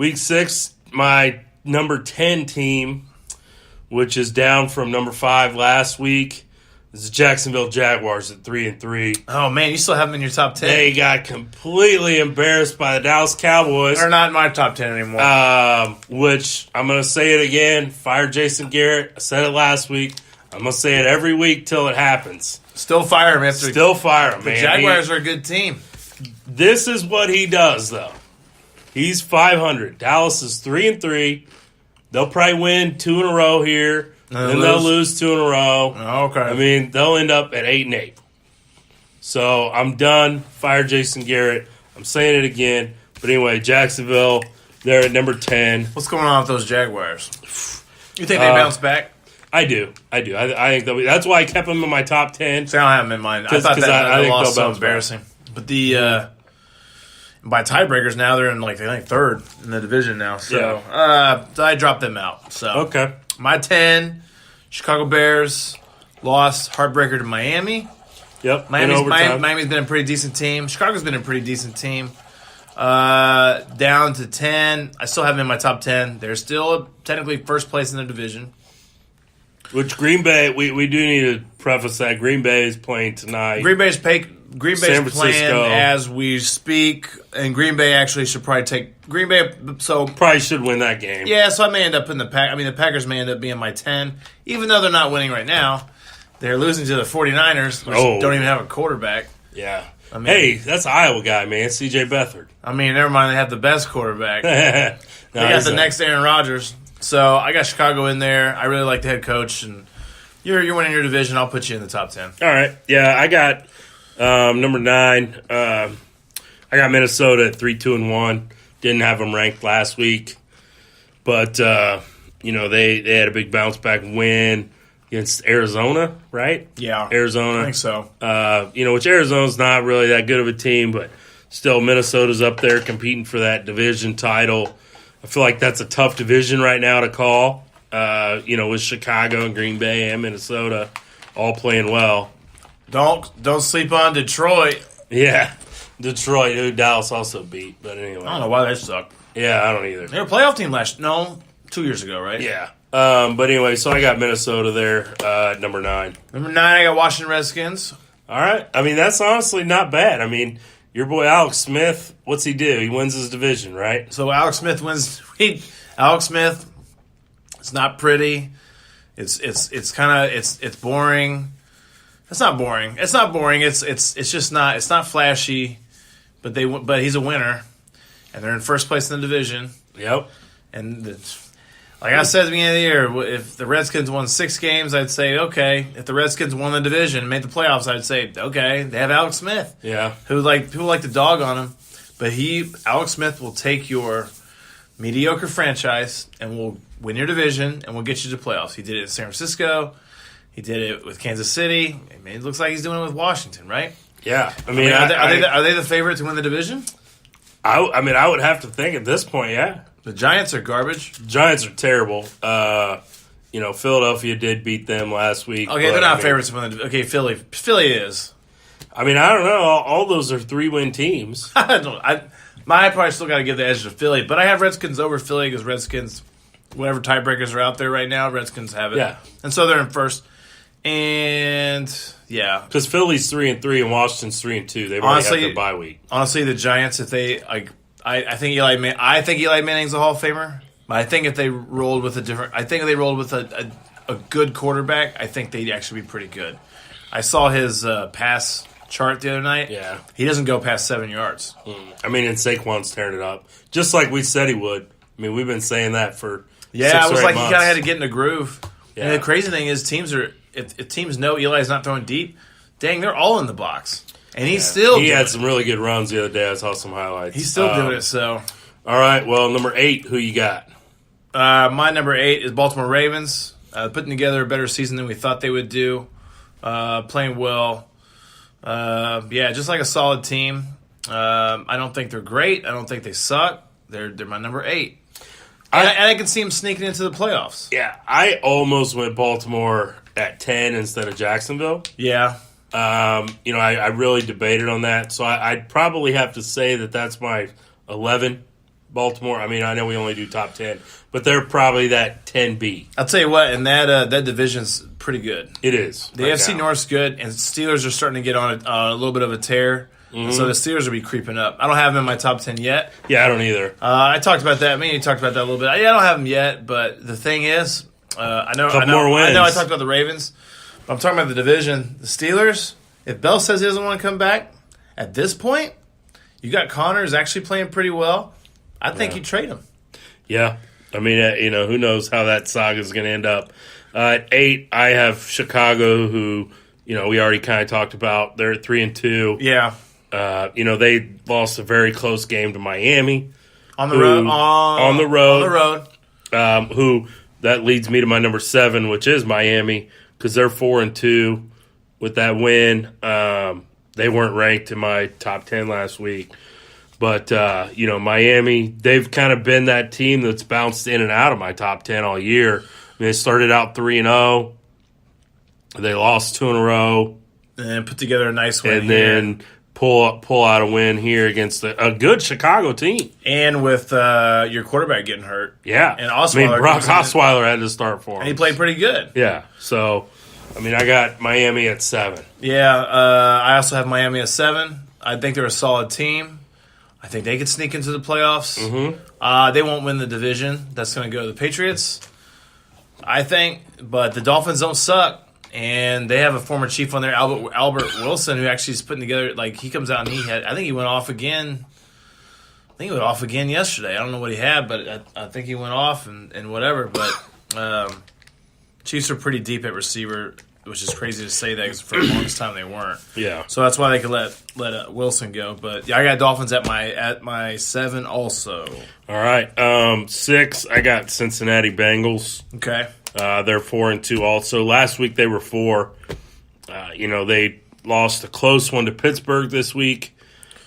Week 6, my number 10 team, which is down from number 5 last week, is the Jacksonville Jaguars at 3-3. Oh, man, you still have them in your top 10. They got completely embarrassed by the Dallas Cowboys. They're not in my top 10 anymore. Which, I'm going to say it again, fire Jason Garrett. I said it last week. I'm going to say it every week till it happens. Still fire him. Still fire him, man. The Jaguars are a good team. This is what he does, though. He's 500. Dallas is 3-3. They'll probably win 2 in a row here. Then they'll lose 2 in a row. Okay. I mean, they'll end up at 8-8. So I'm done. Fire Jason Garrett. I'm saying it again. But anyway, Jacksonville, they're at number 10. What's going on with those Jaguars? You think they bounce back? I do. I think that's why I kept them in my top 10. See, I don't have them in mind. I thought that loss was so embarrassing. But by tiebreakers now, they're in like third in the division now. So I dropped them out. So okay. My 10, Chicago Bears lost heartbreaker to Miami. Yep. Miami's been a pretty decent team. Chicago's been a pretty decent team. Down to 10. I still have them in my top 10. They're still technically first place in the division. Which Green Bay, we do need to preface that Green Bay is playing tonight. Green Bay's playing as we speak, and Green Bay actually should probably take Green Bay. So probably should win that game. Yeah, so I may end up in the pack. I mean, the Packers may end up being my 10, even though they're not winning right now. They're losing to the 49ers, which don't even have a quarterback. Yeah. I mean, hey, that's Iowa guy, man. C.J. Beathard. I mean, never mind. They have the best quarterback. They got the next Aaron Rodgers. So I got Chicago in there. I really like the head coach, and you're winning your division. I'll put you in the top 10. All right. Yeah, I got number 9. I got Minnesota at 3-2-1. Didn't have them ranked last week, but they had a big bounce back win against Arizona, right? Yeah, Arizona. I think so. Which Arizona's not really that good of a team, but still Minnesota's up there competing for that division title. I feel like that's a tough division right now to call. With Chicago and Green Bay and Minnesota all playing well. Don't sleep on Detroit. Yeah, Detroit, who Dallas also beat. But anyway, I don't know why they suck. Yeah, I don't either. They were a playoff team 2 years ago, right? Yeah. But anyway, so I got Minnesota there at number 9. Number 9, I got Washington Redskins. All right. I mean, that's honestly not bad. I mean, your boy Alex Smith, what's he do? He wins his division, right? So Alex Smith wins. Alex Smith, it's not pretty. It's boring. It's not boring. It's not boring. It's just not. It's not flashy. But he's a winner, and they're in first place in the division. Yep. And like I said at the beginning of the year, if the Redskins won 6 games, I'd say okay. If the Redskins won the division and made the playoffs, I'd say okay. They have Alex Smith. Yeah. People like to dog on him, but Alex Smith will take your mediocre franchise and will win your division and will get you to playoffs. He did it in San Francisco. He did it with Kansas City. I mean, it looks like he's doing it with Washington, right? Yeah. I mean, are they the favorite to win the division? I would have to think at this point, yeah. The Giants are garbage. Giants are terrible. Philadelphia did beat them last week. Okay, they're not favorites to win the division. Okay, Philly is. I mean, I don't know. All those are 3-win teams. I probably still got to give the edge to Philly, but I have Redskins over Philly because Redskins, whatever tiebreakers are out there right now, Redskins have it. Yeah. And so they're in first. And, yeah. Because Philly's 3-3 and Washington's 3-2. They've already had their bye week. Honestly, the Giants, if they, I think Eli Manning's a Hall of Famer, but I think if they rolled with a good quarterback, I think they'd actually be pretty good. I saw his pass chart the other night. Yeah. He doesn't go past 7 yards. I mean, and Saquon's tearing it up. Just like we said he would. I mean, we've been saying that for 6 it was or 8 like months. He kind of had to get in a groove. Yeah. And the crazy thing is if teams know Eli's not throwing deep, dang, they're all in the box. And he's still He had some really good runs the other day. I saw some highlights. He's still doing it, so. All right, well, number 8, who you got? My number 8 is Baltimore Ravens. Putting together a better season than we thought they would do. Playing well. Just like a solid team. I don't think they're great. I don't think they suck. They're my number 8. And I can see them sneaking into the playoffs. Yeah, I almost went Baltimore at 10 instead of Jacksonville. Yeah. I really debated on that, so I'd probably have to say that that's my 11. Baltimore. I mean, I know we only do top 10, but they're probably that 10B. I'll tell you what, and that division's pretty good. It is. The AFC North's good, and Steelers are starting to get on a little bit of a tear. Mm-hmm. So the Steelers will be creeping up. I don't have them in my top 10 yet. Yeah, I don't either. I talked about that. Me and you talked about that a little bit. I don't have them yet, but the thing is, I know I talked about the Ravens, but I'm talking about the division. The Steelers, if Bell says he doesn't want to come back, at this point, you got Connors actually playing pretty well. I think you trade him. Yeah. I mean, who knows how that saga is going to end up. At 8, I have Chicago, who, we already kind of talked about. They're 3-2. Yeah. They lost a very close game to Miami. On the road. Who, that leads me to my number 7, which is Miami, because they're 4-2 with that win. They weren't ranked in my top 10 last week. But, Miami, they've kind of been that team that's bounced in and out of my top 10 all year. I mean, they started out 3-0. They lost 2 in a row. And put together a nice win. And then pull out a win here against a good Chicago team. And with your quarterback getting hurt. Yeah. And Osweiler. Brock Osweiler had to start for him. And he played pretty good. Yeah. So, I got Miami at 7. Yeah. I also have Miami at 7. I think they're a solid team. I think they could sneak into the playoffs. Mm-hmm. They won't win the division. That's going to go to the Patriots, I think. But the Dolphins don't suck. And they have a former chief on there, Albert Wilson, who actually is putting together, he comes out and I think he went off again. I think he went off again yesterday. I don't know what he had, but I think he went off and whatever. But Chiefs are pretty deep at receiver, which is crazy to say that because for the longest time they weren't. Yeah. So that's why they could let Wilson go. But yeah, I got Dolphins at my 7 also. All right. 6, I got Cincinnati Bengals. Okay. They're 4-2 also. Last week they were 4. They lost a close one to Pittsburgh this week,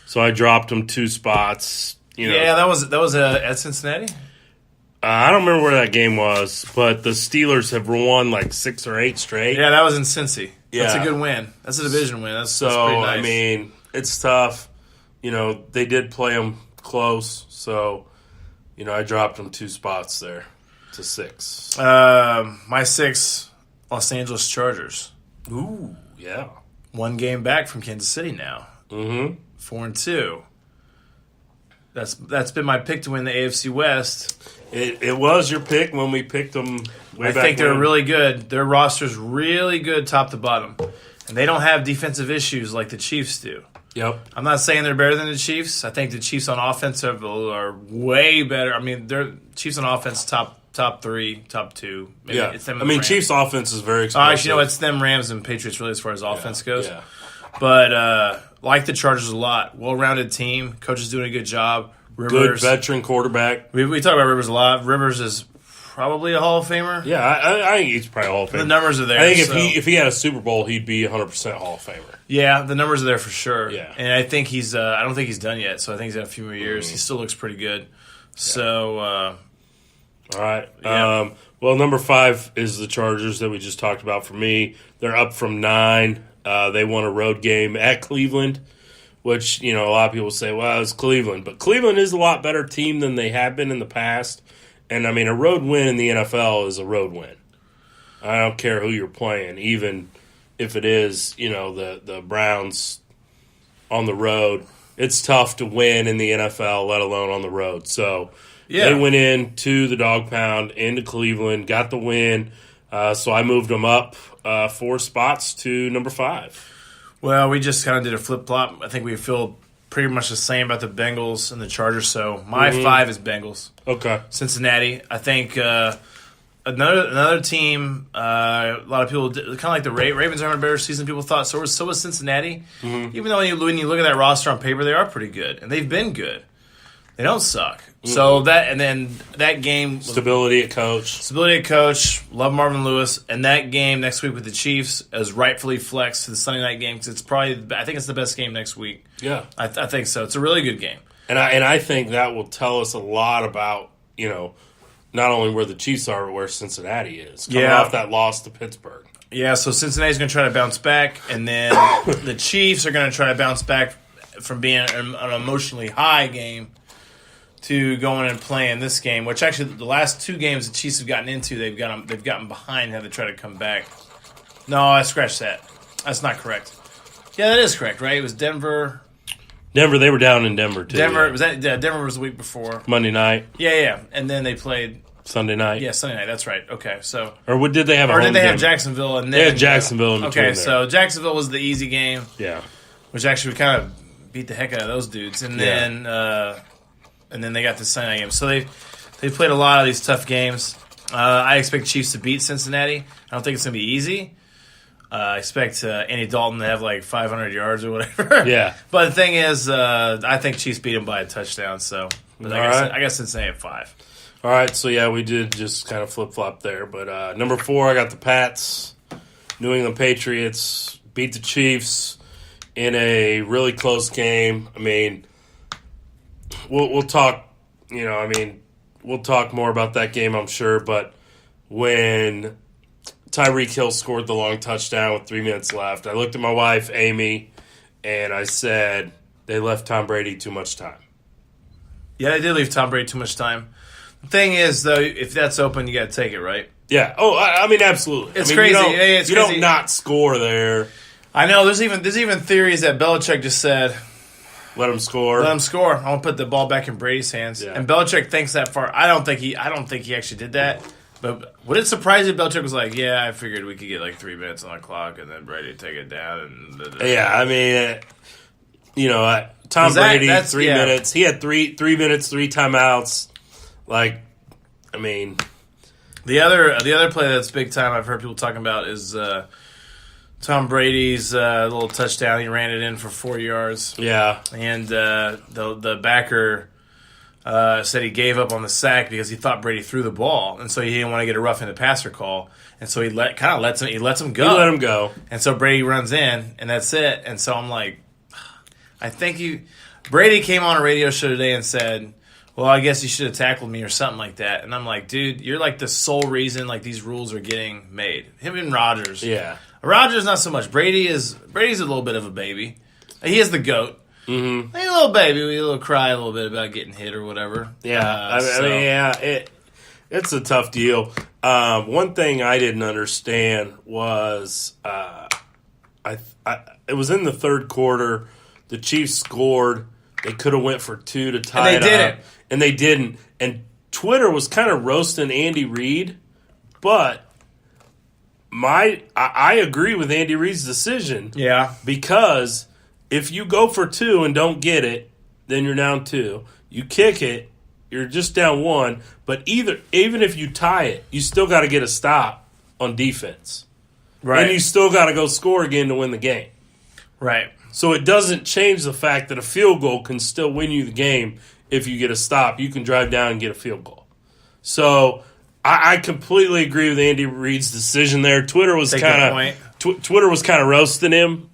so I dropped them 2 spots. Yeah, that was at Cincinnati. I don't remember where that game was, but the Steelers have won 6 or 8 straight. Yeah, that was in Cincy. Yeah. That's a good win. That's a division win. That's pretty nice. It's tough. They did play them close, so I dropped them 2 spots there to 6. My 6, Los Angeles Chargers. Ooh, yeah. 1 game back from Kansas City now. Mm-hmm. 4-2. That's been my pick to win the AFC West. It was your pick when we picked them way back. I think they're really good. Their roster's really good top to bottom. And they don't have defensive issues like the Chiefs do. Yep. I'm not saying they're better than the Chiefs. I think the Chiefs on offense are way better. I mean, they're Chiefs on offense top 3, top 2. Maybe it's them and the Rams. Chiefs offense is very explosive. Actually, it's them, Rams, and Patriots really as far as offense goes. Yeah. But like the Chargers a lot. Well-rounded team. Coach is doing a good job. Rivers, good veteran quarterback. We talk about Rivers a lot. Rivers is probably a Hall of Famer. Yeah, I think he's probably a Hall of Famer. The numbers are there. I think if he had a Super Bowl, he'd be 100% Hall of Famer. Yeah, the numbers are there for sure. Yeah. And I think he's I don't think he's done yet, so I think he's got a few more years. He still looks pretty good. So all right. Yeah. Well, number 5 is the Chargers that we just talked about for me. They're up from 9. They won a road game at Cleveland, which, a lot of people say, well, it's Cleveland. But Cleveland is a lot better team than they have been in the past. And, a road win in the NFL is a road win. I don't care who you're playing, even if it is, the Browns on the road. It's tough to win in the NFL, let alone on the road. So they went into the dog pound, into Cleveland, got the win. So I moved them up 4 spots to number 5. Well, we just kind of did a flip-flop. I think we feel pretty much the same about the Bengals and the Chargers. So my 5 is Bengals. Okay. Cincinnati. I think another team, a lot of people, kind of like the Ravens are having a better season than people thought. So was Cincinnati. Mm-hmm. Even though when you look at that roster on paper, they are pretty good. And they've been good. They don't suck. Mm-hmm. So that game. Stability at coach. Love Marvin Lewis. And that game next week with the Chiefs is rightfully flexed to the Sunday night game because it's probably, I think it's the best game next week. Yeah. I think so. It's a really good game. And I think that will tell us a lot about, not only where the Chiefs are, but where Cincinnati is. Coming off that loss to Pittsburgh. Yeah, so Cincinnati's going to try to bounce back, and then the Chiefs are going to try to bounce back from being an emotionally high game to going and playing this game. Which actually, the last two games the Chiefs have gotten into, they've gotten behind, and had to try to come back. No, I scratched that. That's not correct. Yeah, that is correct, right? It was Denver. Denver, they were down in Denver too. Denver yeah. Denver was the week before. Monday night. Yeah, and then they played Sunday night. Yeah, Sunday night. That's right. Okay, so or what did they have? Or did they have Jacksonville? And then they had Jacksonville in between. Okay, so Jacksonville was the easy game. Yeah, which actually kind of beat the heck out of those dudes, and then they got the Sunday night game. So they played a lot of these tough games. I expect Chiefs to beat Cincinnati. I don't think it's gonna be easy. I expect Andy Dalton to have like 500 yards or whatever. Yeah. But the thing is, I think Chiefs beat him by a touchdown. So, but I guess Cincinnati at 5. All right. So yeah, we did just kind of flip flop there. But number 4, I got the Pats. New England Patriots beat the Chiefs in a really close game. I mean, we'll talk. We'll talk more about that game, I'm sure. But when Tyreek Hill scored the long touchdown with 3 minutes left, I looked at my wife, Amy, and I said, they left Tom Brady too much time. Yeah, they did leave Tom Brady too much time. The thing is, though, if that's open, you got to take it, right? Yeah. Oh, I mean, absolutely. It's crazy. You don't not score there. I know. There's even theories that Belichick just said, let him score. Let him score. I want to put the ball back in Brady's hands. Yeah. And Belichick thinks that far. I don't think he actually did that. But would it surprise you if Belichick was like, yeah, I figured we could get like 3 minutes on the clock and then Brady take it down? Yeah, I mean, Tom Brady, 3 minutes. He had 3 minutes, 3 timeouts. Like, I mean. The other play that's big time I've heard people talking about is Tom Brady's little touchdown. He ran it in for 4 yards. Yeah. And the backer said he gave up on the sack because he thought Brady threw the ball, and so he didn't want to get a roughing the passer call, and so he lets him go. He let him go, and so Brady runs in, and that's it. And so I'm like, I think Brady came on a radio show today and said, well, I guess you should have tackled me or something like that. And I'm like, dude, you're like the sole reason like these rules are getting made. Him and Rodgers. Yeah. Rodgers not so much. Brady's a little bit of a baby. He is the GOAT. Mm-hmm. Like a little baby, we a little cry a little bit about getting hit or whatever. Yeah, it's a tough deal. One thing I didn't understand was it was in the third quarter. The Chiefs scored. They could have went for 2 to tie it up, and they didn't. And Twitter was kind of roasting Andy Reid, but I agree with Andy Reid's decision. Yeah, because if you go for 2 and don't get it, then you're down 2. You kick it, you're just down 1. But even if you tie it, you still got to get a stop on defense. Right. And you still got to go score again to win the game. Right. So it doesn't change the fact that a field goal can still win you the game if you get a stop. You can drive down and get a field goal. So I completely agree with Andy Reid's decision there. Twitter was kind of roasting him.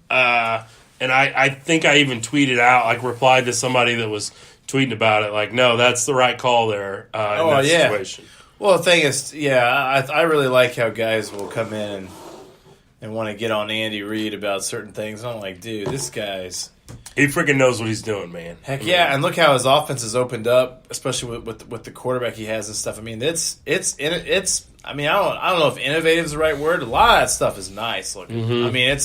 And I think I even tweeted out, like replied to somebody that was tweeting about it, like, no, that's the right call there in that situation. Well, the thing is, I really like how guys will come in and want to get on Andy Reid about certain things. I'm like, dude, this guy's... He freaking knows what he's doing, man. Heck yeah, and look how his offense has opened up, especially with the quarterback he has and stuff. I mean, it's. I mean, I don't know if innovative is the right word. A lot of that stuff is nice looking. Mm-hmm. I mean,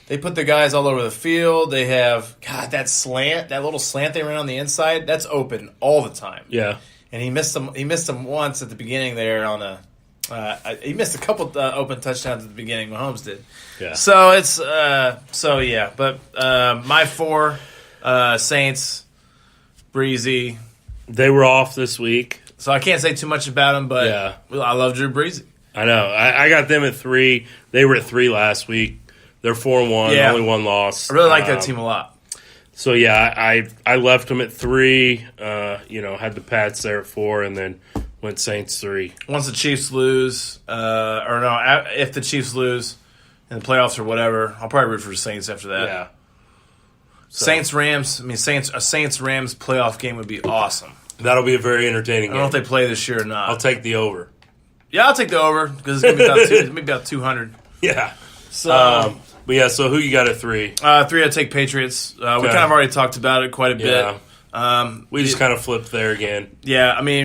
they put the guys all over the field. They have that little slant they ran on the inside. That's open all the time. Yeah, and he missed them once at the beginning there on a. He missed a couple open touchdowns at the beginning. Mahomes did. Yeah. So it's but my 4 Saints, Breezy. They were off this week, so I can't say too much about them. But yeah. I love Drew Breezy. I know. I got them at 3. They were at 3 last week. They're 4-1. Yeah. Only 1 loss. I really like that team a lot. So yeah, I left them at 3. Had the Pats there at 4, and then went Saints 3. Once the Chiefs lose, if the Chiefs lose in the playoffs or whatever, I'll probably root for the Saints after that. Yeah. So. Saints Rams. I mean, a Saints Rams playoff game would be awesome. That'll be a very entertaining game. I don't know if they play this year or not. I'll take the over. Yeah, I'll take the over because it's going to be about 200. Yeah. So. But yeah, so who you got at 3? 3, I'd take Patriots. We kind of already talked about it quite a bit. We just kind of flipped there again. Yeah, I mean,